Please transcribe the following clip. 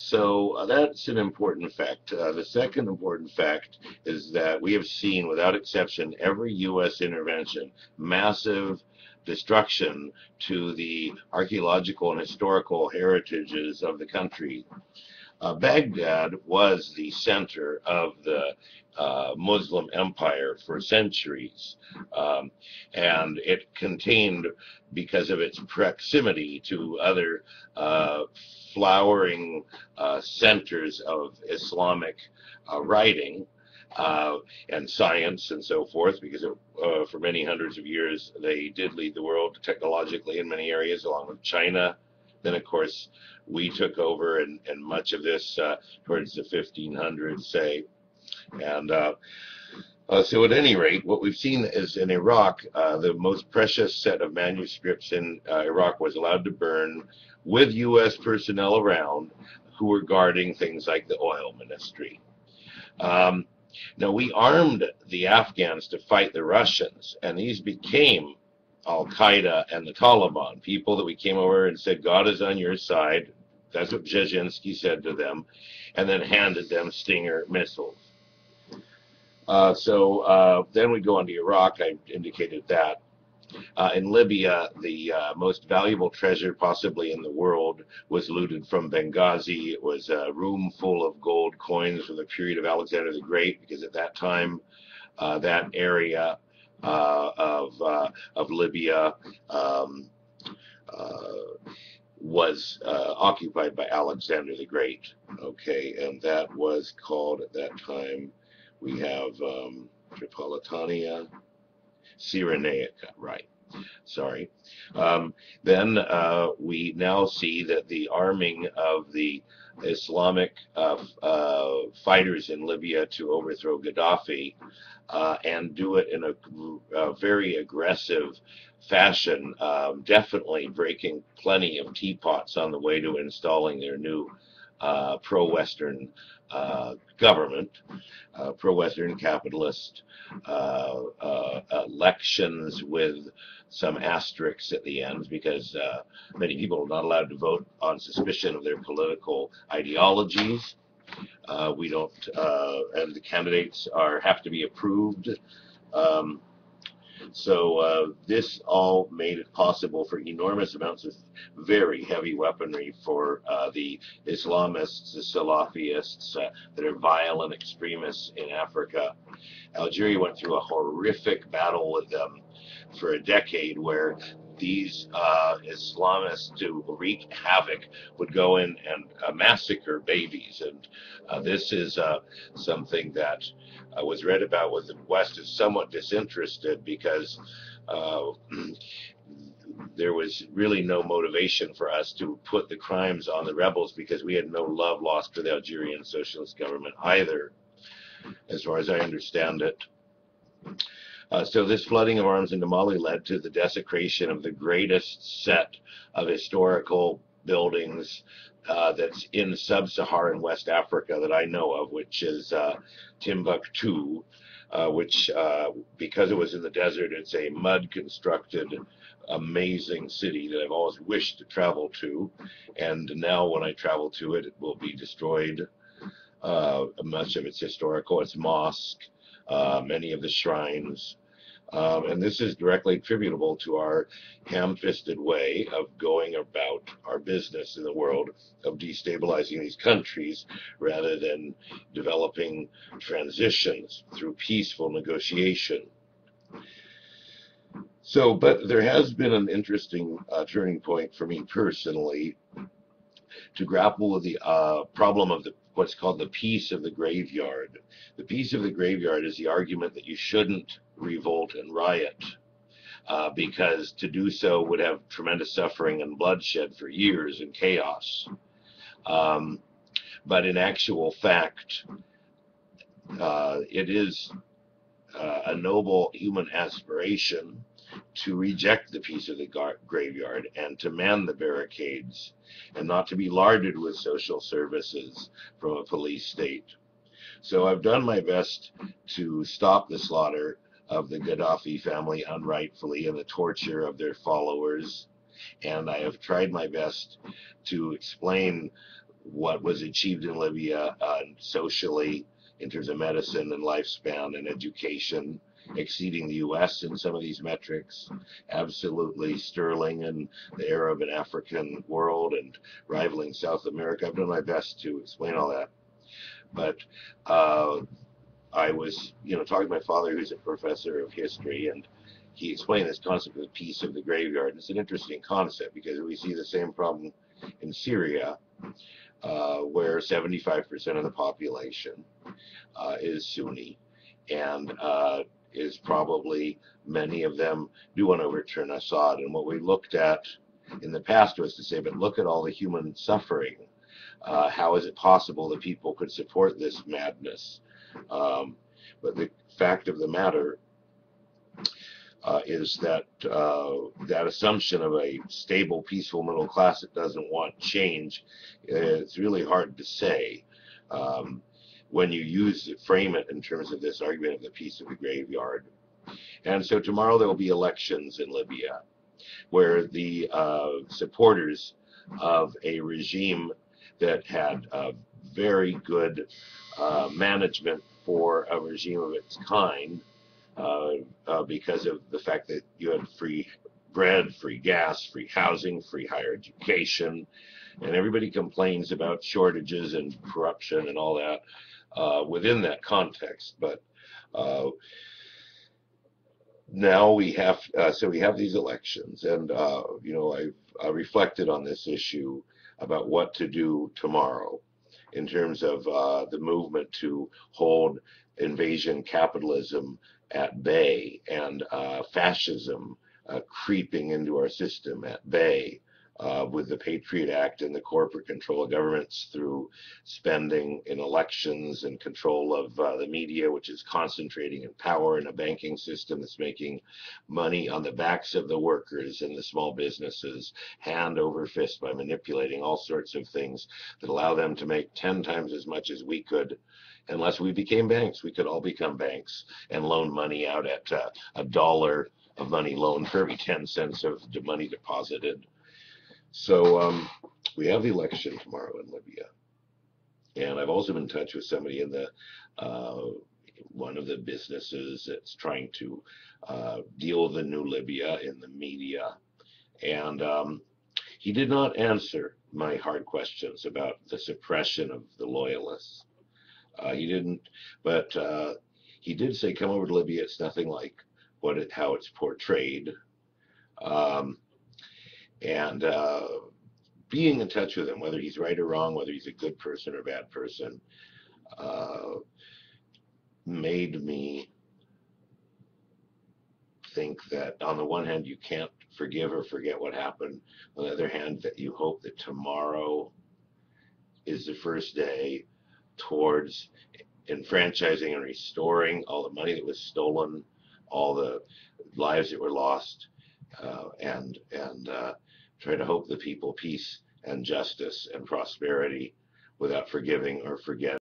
So that's an important fact. The second important fact is that we have seen, without exception, every U.S. intervention, massive destruction to the archaeological and historical heritages of the country. Baghdad was the center of the Muslim empire for centuries, um, and it contained, because of its proximity to other uh, flowering centers of Islamic writing uh, and science and so forth, because for many hundreds of years they did lead the world technologically in many areas, along with China. Then, of course, we took over, and much of this towards the 1500s, say. And so, at any rate, what we've seen is in Iraq, the most precious set of manuscripts in Iraq was allowed to burn with U.S. personnel around who were guarding things like the oil ministry. Um, Now, we armed the Afghans to fight the Russians, and these became Al Qaeda and the Taliban, people that we came over and said, God is on your side. That's what Brzezinski said to them, and then handed them Stinger missiles. Then we go on to Iraq. I indicated that. In Libya, the most valuable treasure possibly in the world was looted from Benghazi. It was a room full of gold coins from the period of Alexander the Great, because at that time, that area of Libya um, uh, was occupied by Alexander the Great. Okay, and that was called at that time. We have Tripolitania, Cyrenaica, right? Sorry. Then we now see that the arming of the Islamic fighters in Libya to overthrow Gaddafi and do it in a very aggressive fashion, definitely breaking plenty of teapots on the way to installing their new pro-Western government, pro-Western capitalist elections with some asterisks at the end, because many people are not allowed to vote on suspicion of their political ideologies. We don't, and the candidates have to be approved. Um, this all made it possible for enormous amounts of very heavy weaponry for the Islamists, the Salafists that are violent extremists in Africa. Algeria went through a horrific battle with them for a decade, where these Islamists, to wreak havoc, would go in and massacre babies. And this is something that was read about with the West is somewhat disinterested, because uh, there was really no motivation for us to put the crimes on the rebels, because we had no love lost for the Algerian socialist government either, as far as I understand it. So this flooding of arms into Mali led to the desecration of the greatest set of historical buildings that's in sub-Saharan West Africa that I know of, which is Timbuktu, which, because it was in the desert, it's a mud-constructed, amazing city that I've always wished to travel to. And now when I travel to it, it will be destroyed. Much of its historical, its mosque, many of the shrines. And this is directly attributable to our ham-fisted way of going about our business in the world, of destabilizing these countries rather than developing transitions through peaceful negotiation. So, but there has been an interesting turning point for me personally to grapple with the problem of what's called the peace of the graveyard. The peace of the graveyard is the argument that you shouldn't revolt and riot, because to do so would have tremendous suffering and bloodshed for years and chaos. Um, but in actual fact, it is a noble human aspiration to reject the peace of the graveyard and to man the barricades, and not to be larded with social services from a police state. So I've done my best to stop the slaughter of the Gaddafi family unrightfully and the torture of their followers, and I have tried my best to explain what was achieved in Libya socially in terms of medicine and lifespan and education, exceeding the U.S. in some of these metrics, absolutely sterling in the Arab and African world and rivaling South America. I've done my best to explain all that. But I was, talking to my father, who's a professor of history, and he explained this concept of the peace of the graveyard. It's an interesting concept because we see the same problem in Syria, where 75% of the population is Sunni, and is probably, many of them do want to overturn Assad. And what we looked at in the past was to say, but look at all the human suffering. How is it possible that people could support this madness? But the fact of the matter is that that assumption of a stable, peaceful middle class that doesn't want change, it's really hard to say when you frame it in terms of this argument of the peace of the graveyard. And so tomorrow there will be elections in Libya, where the supporters of a regime that had very good management for a regime of its kind, because of the fact that you had free bread, free gas, free housing, free higher education, and everybody complains about shortages and corruption and all that within that context. But now we have these elections, and I've reflected on this issue about what to do tomorrow in terms of the movement to hold invasion capitalism at bay and fascism creeping into our system at bay, with the Patriot Act and the corporate control of governments through spending in elections and control of the media, which is concentrating in power, in a banking system that's making money on the backs of the workers and the small businesses, hand over fist, by manipulating all sorts of things that allow them to make 10 times as much as we could. Unless we became banks, we could all become banks and loan money out at $1 of money loaned for every 10 cents of money deposited. So we have the election tomorrow in Libya, and I've also been in touch with somebody in the one of the businesses that's trying to deal with the new Libya in the media, and he did not answer my hard questions about the suppression of the loyalists. He didn't, but he did say, "Come over to Libya. It's nothing like how it's portrayed." And being in touch with him, whether he's right or wrong, whether he's a good person or a bad person, made me think that on the one hand, you can't forgive or forget what happened. On the other hand, that you hope that tomorrow is the first day towards enfranchising and restoring all the money that was stolen, all the lives that were lost, and try to hope the people peace and justice and prosperity without forgiving or forgetting.